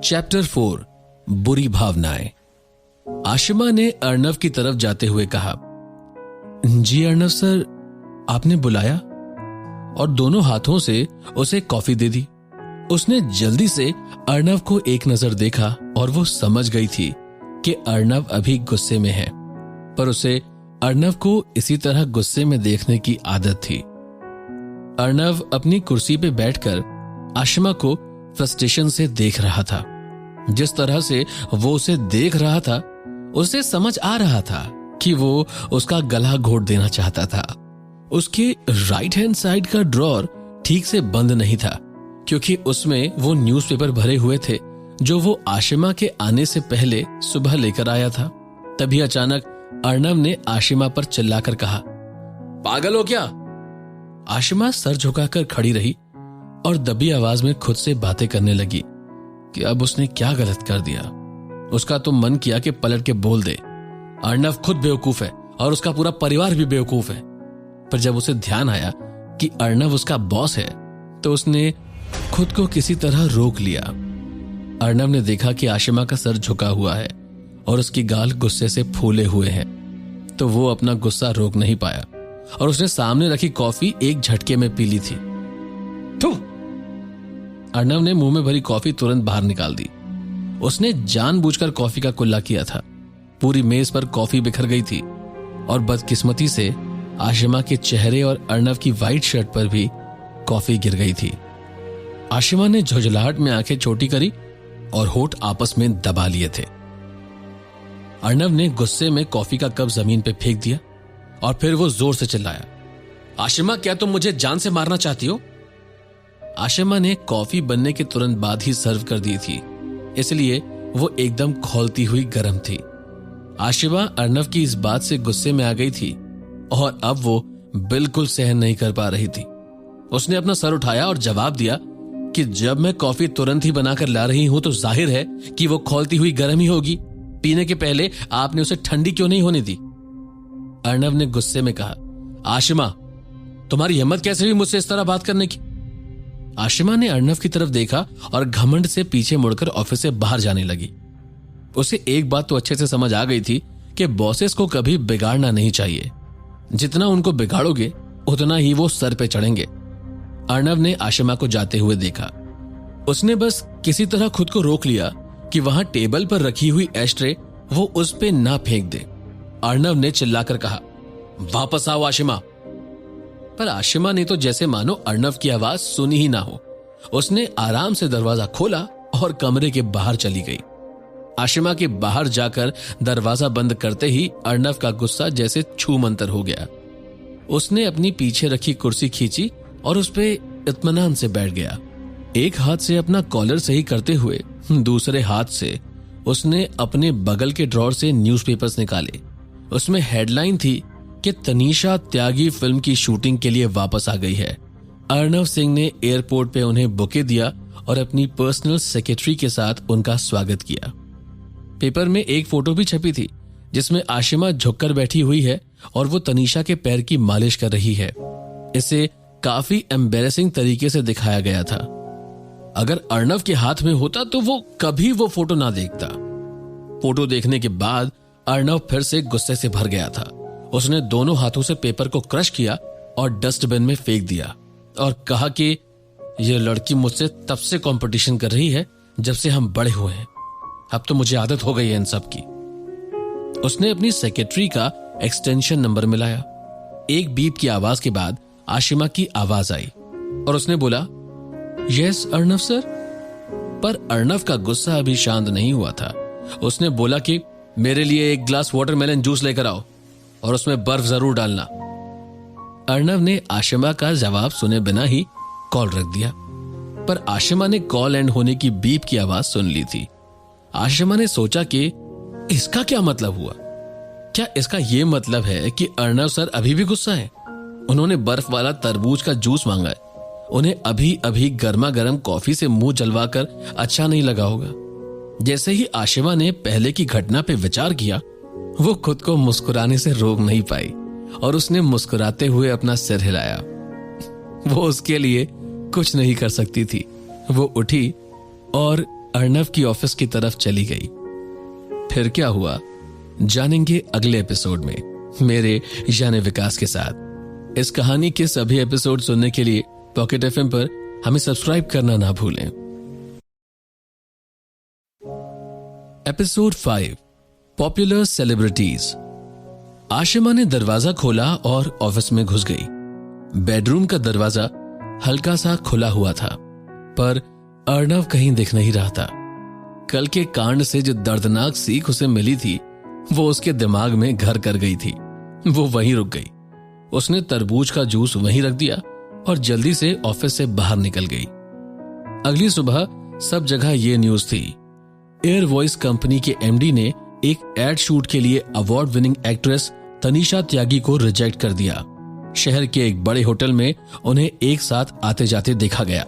Chapter 4 बुरी भावनाएं। आशिमा ने अर्णव की तरफ जाते हुए कहा, जी अर्णव सर, आपने बुलाया, और दोनों हाथों से उसे कॉफी दे दी। उसने जल्दी से अर्णव को एक नजर देखा और वो समझ गई थी कि अर्णव अभी गुस्से में है, पर उसे अर्णव को इसी तरह गुस्से में देखने की आदत थी। अर्णव अपनी कुर्सी पे बैठकर आशिमा को फ्रस्ट्रेशन से देख रहा था। जिस तरह से वो उसे देख रहा था, उसे समझ आ रहा था कि वो उसका गला घोट देना चाहता था। उसके राइट हैंड साइड का ड्रॉर ठीक से बंद नहीं था, क्योंकि उसमें वो न्यूज़पेपर भरे हुए थे जो वो आशिमा के आने से पहले सुबह लेकर आया था। तभी अचानक अर्णव ने आशिमा पर चिल्लाकर कहा, पागल हो क्या? आशिमा सर झुकाकर खड़ी रही और दबी आवाज में खुद से बातें करने लगी कि अब उसने क्या गलत कर दिया। उसका तो मन किया कि पलट के बोल दे, अर्णव खुद बेवकूफ है और उसका पूरा परिवार भी बेवकूफ है। पर जब उसे ध्यान आया कि अर्णव उसका बॉस है, तो उसने खुद को किसी तरह रोक लिया। अर्णव ने देखा कि आशिमा का सर झुका हुआ है और उसकी गाल गुस्से से फूले हुए हैं, तो वो अपना गुस्सा रोक नहीं पाया और उसने सामने रखी कॉफी एक झटके में पी ली थी। थू! अर्णव ने मुंह में भरी कॉफी तुरंत बाहर निकाल दी। उसने जानबूझकर कॉफी का कुल्ला किया था। पूरी मेज पर कॉफी बिखर गई थी और बदकिस्मती से आशिमा के चेहरे और अर्णव की वाइट शर्ट पर भी कॉफी गिर गई थी। आशिमा ने झुंझलाहट में आंखें छोटी करी और होठ आपस में दबा लिए थे। अर्णव ने गुस्से में कॉफी का कप जमीन पे फेंक दिया और फिर वो जोर से चिल्लाया, आशिमा, क्या तुम मुझे जान से मारना चाहती हो? आशिमा ने कॉफी बनने के तुरंत बाद ही सर्व कर दी थी, इसलिए वो एकदम खौलती हुई गर्म थी। आशिमा अर्णव की इस बात से गुस्से में आ गई थी और अब वो बिल्कुल सहन नहीं कर पा रही थी। उसने अपना सर उठाया और जवाब दिया कि जब मैं कॉफी तुरंत ही बनाकर ला रही हूं तो जाहिर है कि वो खौलती हुई गर्म ही होगी। पीने के पहले आपने उसे ठंडी क्यों नहीं होने दी? अर्णव ने गुस्से में कहा, आशिमा, तुम्हारी हिम्मत कैसे हुई मुझसे इस तरह बात करने की? आशिमा ने अर्णव की तरफ देखा और घमंड से पीछे मुड़कर ऑफिस से बाहर जाने लगी। उसे एक बात तो अच्छे से समझ आ गई थी कि बॉसेस को कभी बिगाड़ना नहीं चाहिए। जितना उनको बिगाड़ोगे उतना ही वो सर पे चढ़ेंगे। अर्णव ने आशिमा को जाते हुए देखा। उसने बस किसी तरह खुद को रोक लिया कि वहां टेबल पर रखी हुई एस्ट्रे वो उस पे ना फेंक दे। अर्णव ने चिल्लाकर कहा, वापस आओ आशिमा। पर आशिमा ने तो जैसे मानो अर्णव की आवाज सुनी ही ना हो। उसने आराम से दरवाजा खोला और कमरे के बाहर चली गई। आशिमा के बाहर जाकर दरवाजा बंद करते ही अर्णव का गुस्सा जैसे छूमंतर हो गया। उसने अपनी पीछे रखी कुर्सी खींची और उस पे इत्मीनान से बैठ गया। एक हाथ से अपना कॉलर सही करते हुए दूसरे हाथ से उसने अपने बगल के ड्रॉर से न्यूज़पेपर्स निकाले। उसमें हेडलाइन थी कि तनीषा त्यागी फिल्म की शूटिंग के लिए वापस आ गई है। अर्णव सिंह ने एयरपोर्ट पे उन्हें बुके दिया और अपनी पर्सनल सेक्रेटरी के साथ उनका स्वागत किया। पेपर में एक फोटो भी छपी थी जिसमें आशिमा झुककर बैठी हुई है और वो तनीषा के पैर की मालिश कर रही है। इसे काफी एम्बैरेसिंग तरीके से दिखाया गया था। अगर अर्णव के हाथ में होता तो वो कभी वो फोटो ना देखता। फोटो देखने के बाद अर्णव फिर से गुस्से से भर गया था। उसने दोनों हाथों से पेपर को क्रश किया और डस्टबिन में फेंक दिया और कहा कि यह लड़की मुझसे तब से कंपटीशन कर रही है जब से हम बड़े हुए हैं। अब तो मुझे आदत हो गई है इन सब की। उसने अपनी सेक्रेटरी का एक्सटेंशन नंबर मिलाया। एक बीप की आवाज के बाद आशिमा की आवाज आई और उसने बोला, यस अर्णव सर। पर अर्णव का गुस्सा अभी शांत नहीं हुआ था। उसने बोला कि मेरे लिए एक ग्लास वाटरमेलन जूस लेकर आओ और उसमें बर्फ जरूर डालना। अर्णव ने आशिमा का जवाब सुने बिना ही कॉल रख दिया। पर आशिमा ने कॉल एंड होने की बीप की आवाज सुन ली थी। आशिमा ने सोचा कि इसका क्या मतलब हुआ? क्या इसका यह मतलब है कि अर्णव सर अभी भी गुस्सा है? उन्होंने बर्फ वाला तरबूज का जूस मांगा है। उन्हें अभी अभी गर्मा गर्म कॉफी से मुंह जलवाकर अच्छा नहीं लगा होगा। जैसे ही आशिमा ने पहले की घटना पे विचार किया, वो खुद को मुस्कुराने से रोक नहीं पाई और उसने मुस्कुराते हुए अपना सिर हिलाया। वो उसके लिए कुछ नहीं कर सकती थी। वो उठी और अर्णव की ऑफिस की तरफ चली गई। फिर क्या हुआ जानेंगे अगले एपिसोड में मेरे यानी विकास के साथ। इस कहानी के सभी एपिसोड सुनने के लिए पॉकेट एफएम पर हमें सब्सक्राइब करना ना भूलें। Episode 5 popular celebrities. आशिमा ने दरवाजा खोला और ऑफिस में घुस गई। बेडरूम का दरवाजा हल्का सा खुला हुआ था, पर अर्णव कहीं दिख नहीं रहा था। कल के कांड से जो दर्दनाक सीख उसे मिली थी वो उसके दिमाग में घर कर गई थी। वो वहीं रुक गई। उसने तरबूज का जूस वहीं रख दिया और जल्दी से ऑफिस से बाहर निकल गई। अगली सुबह सब जगह ये न्यूज थी। एयर वॉइस कंपनी के एमडी ने एक एड शूट के लिए अवार्ड विनिंग एक्ट्रेस तनीषा त्यागी को रिजेक्ट कर दिया। शहर के एक बड़े होटल में उन्हें एक साथ आते जाते देखा गया।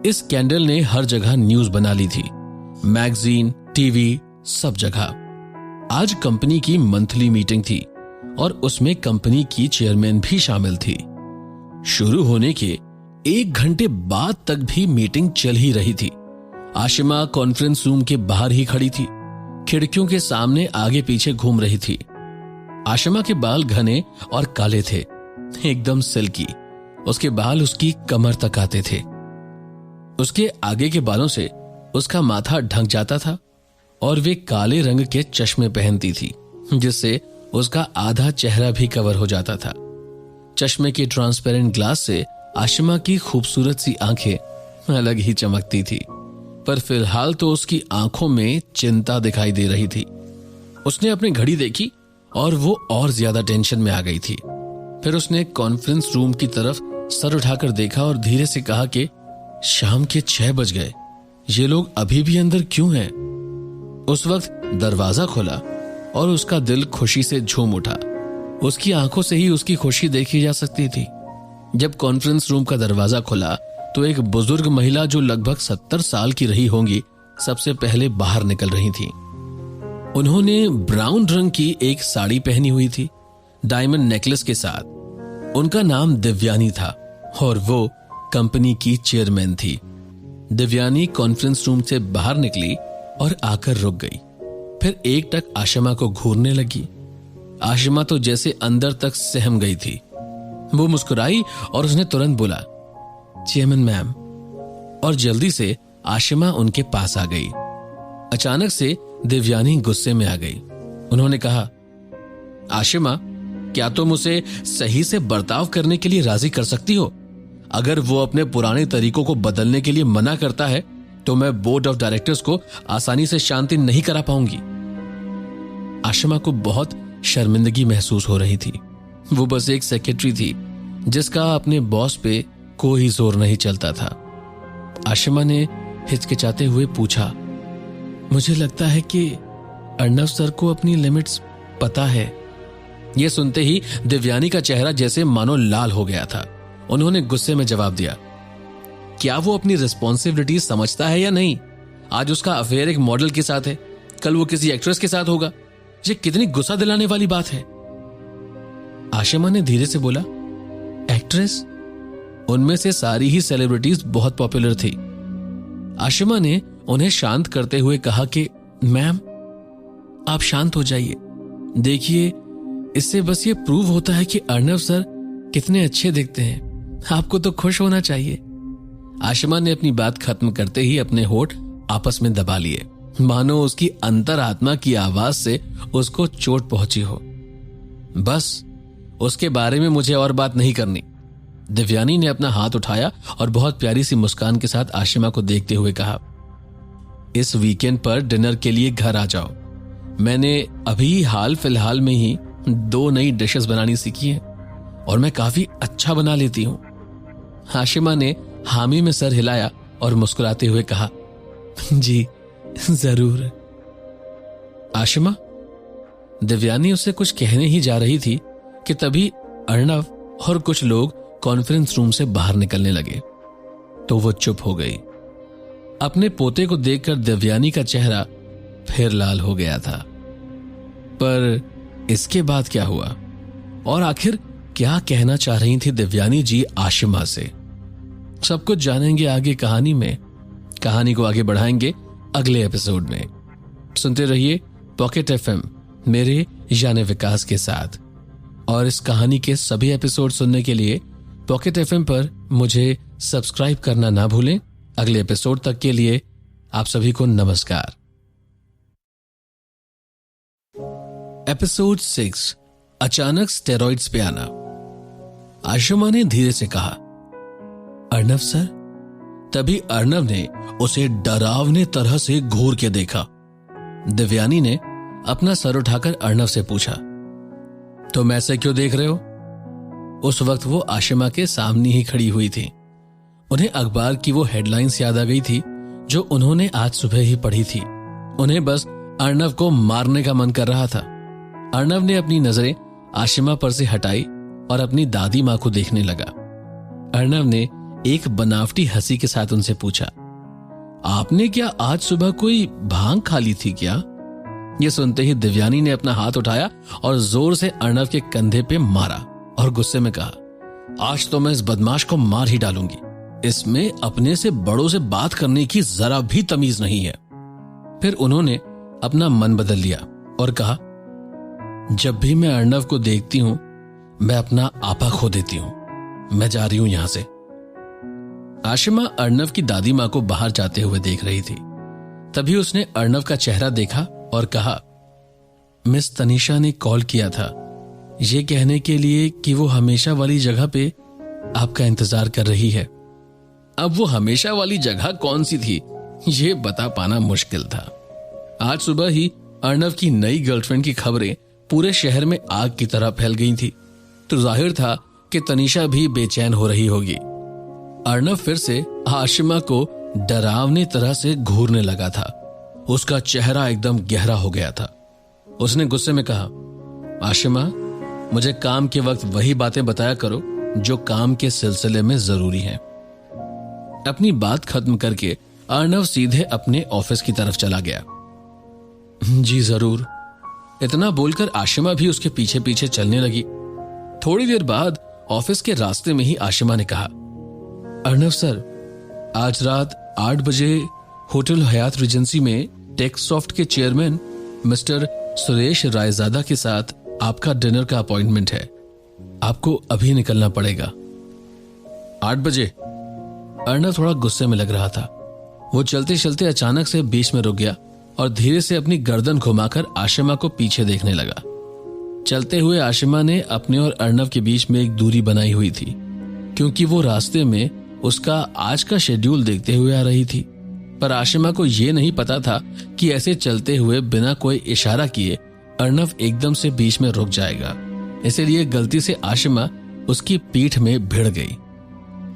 इस स्कैंडल ने हर जगह न्यूज बना ली थी, मैगजीन, टीवी, सब जगह। आज कंपनी की मंथली मीटिंग थी और उसमें कंपनी की चेयरमैन भी शामिल थी। शुरू होने के 1 घंटे बाद तक भी मीटिंग चल ही रही थी। आशिमा कॉन्फ्रेंस रूम के बाहर ही खड़ी थी, खिड़कियों के सामने आगे पीछे घूम रही थी। आशिमा के बाल घने और काले थे, एकदम सिल्की। उसके बाल उसकी कमर तक आते थे। उसके आगे के बालों से उसका माथा ढक जाता था और वे काले रंग के चश्मे पहनती थी, जिससे उसका आधा चेहरा भी कवर हो जाता था। चश्मे के ट्रांसपेरेंट ग्लास से आशिमा की खूबसूरत सी आंखें अलग ही चमकती थी, पर फिलहाल तो उसकी आंखों में चिंता दिखाई दे रही थी। उसने अपनी घड़ी देखी और वो और ज्यादा टेंशन में आ गई थी। फिर उसने कॉन्फ्रेंस रूम की तरफ सर उठाकर देखा और धीरे से कहा कि शाम के 6 बज गए, ये लोग अभी भी अंदर क्यों हैं? उस वक्त दरवाजा खुला और उसका दिल खुशी से झूम उठा। उसकी आंखों से ही उसकी खुशी देखी जा सकती थी। जब कॉन्फ्रेंस रूम का दरवाजा खुला तो एक बुजुर्ग महिला जो लगभग 70 साल की रही होंगी सबसे पहले बाहर निकल रही थी। उन्होंने ब्राउन रंग की एक साड़ी पहनी हुई थी, डायमंड नेकलेस के साथ। उनका नाम दिव्यानी था और वो कंपनी की चेयरमैन थी। दिव्यानी कॉन्फ्रेंस रूम से बाहर निकली और आकर रुक गई। फिर एकटक आशिमा को घूरने लगी। आशिमा तो जैसे अंदर तक सहम गई थी। वो मुस्कुराई और उसने तुरंत बोला, चेयरमैन मैम, और जल्दी से आशिमा उनके पास आ गई। अचानक से दिव्यानी गुस्से में आ गई। उन्होंने कहा, आशिमा, क्या तुम उसे सही से बर्ताव करने के लिए राजी कर सकती हो? अगर वो अपने पुराने तरीकों को बदलने के लिए मना करता है तो मैं बोर्ड ऑफ डायरेक्टर्स को आसानी से शांति नहीं करा पाऊंगी। आशिमा को बहुत शर्मिंदगी महसूस हो रही थी। वो बस एक सेक्रेटरी थी जिसका अपने बॉस पे कोई जोर नहीं चलता था। आशिमा ने हिचकिचाते हुए पूछा, मुझे लगता है कि अर्णव सर को अपनी लिमिट्स पता है। यह सुनते ही दिव्यानी का चेहरा जैसे मानो लाल हो गया था। उन्होंने गुस्से में जवाब दिया, क्या वो अपनी रिस्पॉन्सिबिलिटी समझता है या नहीं? आज उसका अफेयर एक मॉडल के साथ है, कल वो किसी एक्ट्रेस के साथ होगा। ये कितनी गुस्सा दिलाने वाली बात है। आशिमा ने धीरे से बोला, एक्ट्रेस? उनमें से सारी ही सेलिब्रिटीज बहुत पॉपुलर थी। आशिमा ने उन्हें शांत करते हुए कहा कि मैम, आप शांत हो जाइए। देखिए, इससे बस ये प्रूव होता है कि अर्णव सर कितने अच्छे दिखते हैं। आपको तो खुश होना चाहिए। आशिमा ने अपनी बात खत्म करते ही अपने होठ आपस में दबा लिए, मानो उसकी अंतरात्मा की आवाज से उसको चोट पहुंची हो। बस उसके बारे में मुझे और बात नहीं करनी। दिव्यानी ने अपना हाथ उठाया और बहुत प्यारी सी मुस्कान के साथ आशिमा को देखते हुए कहा, इस वीकेंड पर डिनर के लिए घर आ जाओ। मैंने अभी हाल फिलहाल में ही 2 नई डिशेस बनानी सीखी हैं और मैं काफी अच्छा बना लेती हूं। आशिमा ने हामी में सर हिलाया और मुस्कुराते हुए कहा, जी जरूर। आशिमा, दिव्यानी उससे कुछ कहने ही जा रही थी कि तभी अर्णव और कुछ लोग कॉन्फ्रेंस रूम से बाहर निकलने लगे तो वो चुप हो गई। अपने पोते को देखकर दिव्यानी का चेहरा फिर लाल हो गया था। पर इसके बाद क्या हुआ और आखिर क्या कहना चाह रही थी दिव्यानी जी आशिमा से, सब कुछ जानेंगे आगे कहानी में। कहानी को आगे बढ़ाएंगे अगले एपिसोड में। सुनते रहिए पॉकेट एफएम मेरे यानी विकास के साथ। और इस कहानी के सभी एपिसोड सुनने के लिए पॉकेट एफएम पर मुझे सब्सक्राइब करना ना भूलें। अगले एपिसोड तक के लिए आप सभी को नमस्कार। एपिसोड 6, अचानक स्टेरॉइड्स पे आना। आशिमा ने धीरे से कहा, अर्नव सर। तभी अर्नव ने उसे डरावने तरह से घूर के देखा। दिव्यानी ने अपना सर उठाकर अर्नव से पूछा, तुम ऐसे क्यों देख रहे हो? उस वक्त वो आशिमा के सामने ही खड़ी हुई थी। उन्हें अखबार की वो हेडलाइंस याद आ गई थी जो उन्होंने आज सुबह ही पढ़ी थी। उन्हें बस अर्नव को मारने का मन कर रहा था। अर्नव ने अपनी नजरें आशिमा पर से हटाई और अपनी दादी मां को देखने लगा। अर्नव ने एक बनावटी हंसी के साथ उनसे पूछा, आपने क्या आज सुबह कोई भांग खा ली थी क्या? ये सुनते ही दिव्यानी ने अपना हाथ उठाया और जोर से अर्नव के कंधे पे मारा और गुस्से में कहा, आज तो मैं इस बदमाश को मार ही डालूंगी। इसमें अपने से बड़ों से बात करने की जरा भी तमीज नहीं है। फिर उन्होंने अपना मन बदल लिया और कहा, जब भी मैं अर्नव को देखती हूं मैं अपना आपा खो देती हूं। मैं जा रही हूं यहां से। आशिमा अर्नव की दादी मां को बाहर जाते हुए देख रही थी। तभी उसने अर्नव का चेहरा देखा और कहा, मिस तनीषा ने कॉल किया था ये कहने के लिए कि वो हमेशा वाली जगह पे आपका इंतजार कर रही है। अब वो हमेशा वाली जगह कौन सी थी ये बता पाना मुश्किल था। आज सुबह ही अर्नव की नई गर्लफ्रेंड की खबरें पूरे शहर में आग की तरह फैल गई थी, तो जाहिर था कि तनीषा भी बेचैन हो रही होगी। अर्नव फिर से आशिमा को डरावनी तरह से घूरने लगा था। उसका चेहरा एकदम गहरा हो गया था। उसने गुस्से में कहा, आशिमा, मुझे काम के वक्त वही बातें बताया करो जो काम के सिलसिले में जरूरी हैं। अपनी बात खत्म करके अर्नव सीधे अपने ऑफिस की तरफ चला गया। जी जरूर। इतना बोलकर आशिमा भी उसके पीछे पीछे चलने लगी। थोड़ी देर बाद ऑफिस के रास्ते में ही आशिमा ने कहा, अर्नव सर, आज रात 8 बजे होटल हयात रिजेंसी में टेक्सॉफ्ट के चेयरमैन मिस्टर सुरेश रायजादा के साथ आपका डिनर का अपॉइंटमेंट है। आपको अभी निकलना पड़ेगा। 8 बजे? अर्नव थोड़ा गुस्से में लग रहा था। वो चलते चलते अचानक से बीच में रुक गया और धीरे से अपनी गर्दन घुमाकर आशिमा को पीछे देखने लगा। चलते हुए आशिमा ने अपने और अर्नव के बीच में एक दूरी बनाई हुई थी, क्योंकि वो रास्ते में उसका आज का शेड्यूल देखते हुए आ रही थी। पर आशिमा को यह नहीं पता था कि ऐसे चलते हुए बिना कोई इशारा किए अर्नव एकदम से बीच में रुक जाएगा। इसलिए गलती से आशिमा उसकी पीठ में भिड़ गई।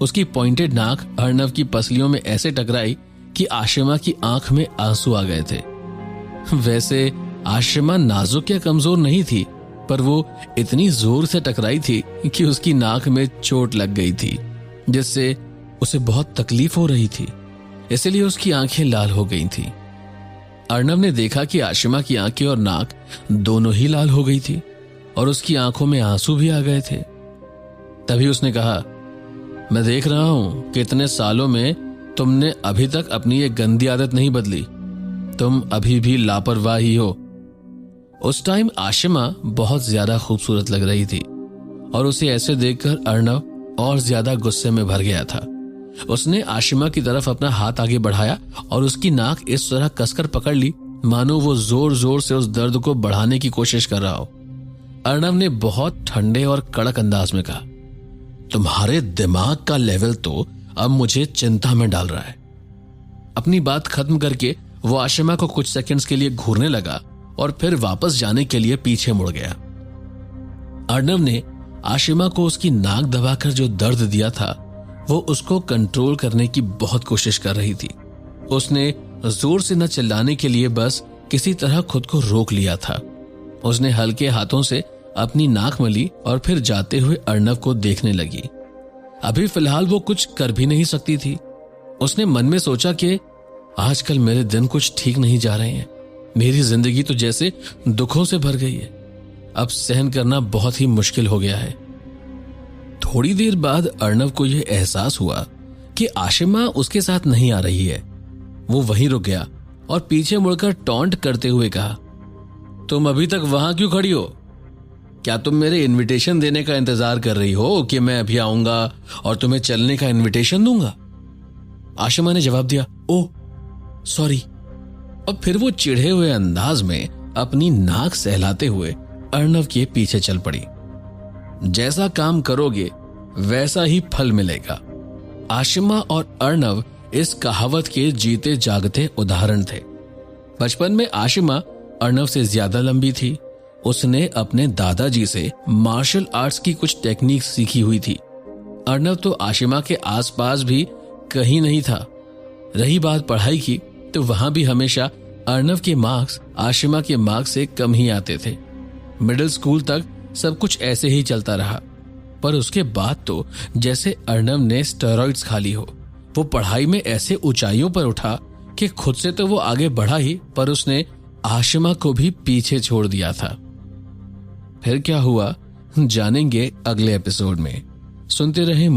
उसकी पॉइंटेड नाक अर्नव की पसलियों में ऐसे टकराई कि आशिमा की आंख में आंसू आ गए थे। वैसे आशिमा नाजुक या कमजोर नहीं थी, पर वो इतनी जोर से टकराई थी कि उसकी नाक में चोट लग गई थी, जिससे उसे बहुत तकलीफ हो रही थी। इसलिए उसकी आंखें लाल हो गई थी। अर्नव ने देखा कि आशिमा की आंखें और नाक दोनों ही लाल हो गई थी और उसकी आंखों में आंसू भी आ गए थे। तभी उसने कहा, मैं देख रहा हूं कि इतने सालों में तुमने अभी तक अपनी ये गंदी आदत नहीं बदली। तुम अभी भी लापरवाह ही हो। उस टाइम आशिमा बहुत ज्यादा खूबसूरत लग रही थी और उसे ऐसे देखकर अर्नव और ज्यादा गुस्से में भर गया था। उसने आशिमा की तरफ अपना हाथ आगे बढ़ाया और उसकी नाक इस तरह कसकर पकड़ ली मानो वो जोर जोर से उस दर्द को बढ़ाने की कोशिश कर रहा हो। अर्नव ने बहुत ठंडे और कड़क अंदाज में कहा, तुम्हारे दिमाग का लेवल तो अब मुझे चिंता में डाल रहा है। अपनी बात खत्म करके वो आशिमा को कुछ सेकंड्स के लिए घूरने लगा और फिर वापस जाने के लिए पीछे मुड़ गया। अर्नव ने आशिमा को उसकी नाक दबाकर जो दर्द दिया था वो उसको कंट्रोल करने की बहुत कोशिश कर रही थी। उसने जोर से न चिल्लाने के लिए बस किसी तरह खुद को रोक लिया था। उसने हल्के हाथों से अपनी नाक मली और फिर जाते हुए अर्नव को देखने लगी। अभी फिलहाल वो कुछ कर भी नहीं सकती थी। उसने मन में सोचा कि आजकल मेरे दिन कुछ ठीक नहीं जा रहे हैं। मेरी जिंदगी तो जैसे दुखों से भर गई है। अब सहन करना बहुत ही मुश्किल हो गया है। थोड़ी देर बाद अर्नव को यह एहसास हुआ कि आशिमा उसके साथ नहीं आ रही है। वो वहीं रुक गया और पीछे मुड़कर टॉन्ट करते हुए कहा, तुम अभी तक वहां क्यों खड़ी हो? क्या तुम मेरे इनविटेशन देने का इंतजार कर रही हो कि मैं अभी आऊंगा और तुम्हें चलने का इनविटेशन दूंगा? आशिमा ने जवाब दिया, ओह सॉरी। और फिर वो चिढ़े हुए अंदाज में अपनी नाक सहलाते हुए अर्णव के पीछे चल पड़ी। जैसा काम करोगे वैसा ही फल मिलेगा। आशिमा और अर्णव इस कहावत के जीते जागते उदाहरण थे। बचपन में आशिमा अर्णव से ज्यादा लंबी थी। उसने अपने दादाजी से मार्शल आर्ट्स की कुछ टेक्निक सीखी हुई थी। अर्णव तो आशिमा के आसपास भी कहीं नहीं था। रही बात पढ़ाई की, तो वहां भी हमेशा अर्णव के मार्क्स आशिमा के मार्क्स से कम ही आते थे। मिडिल स्कूल तक सब कुछ ऐसे ही चलता रहा, पर उसके बाद तो जैसे अर्णव ने स्टेरॉइड्स खा ली हो। वो पढ़ाई में ऐसे ऊंचाइयों पर उठा कि खुद से तो वो आगे बढ़ा ही, पर उसने आशिमा को भी पीछे छोड़ दिया था। फिर क्या हुआ जानेंगे अगले एपिसोड में। सुनते रहें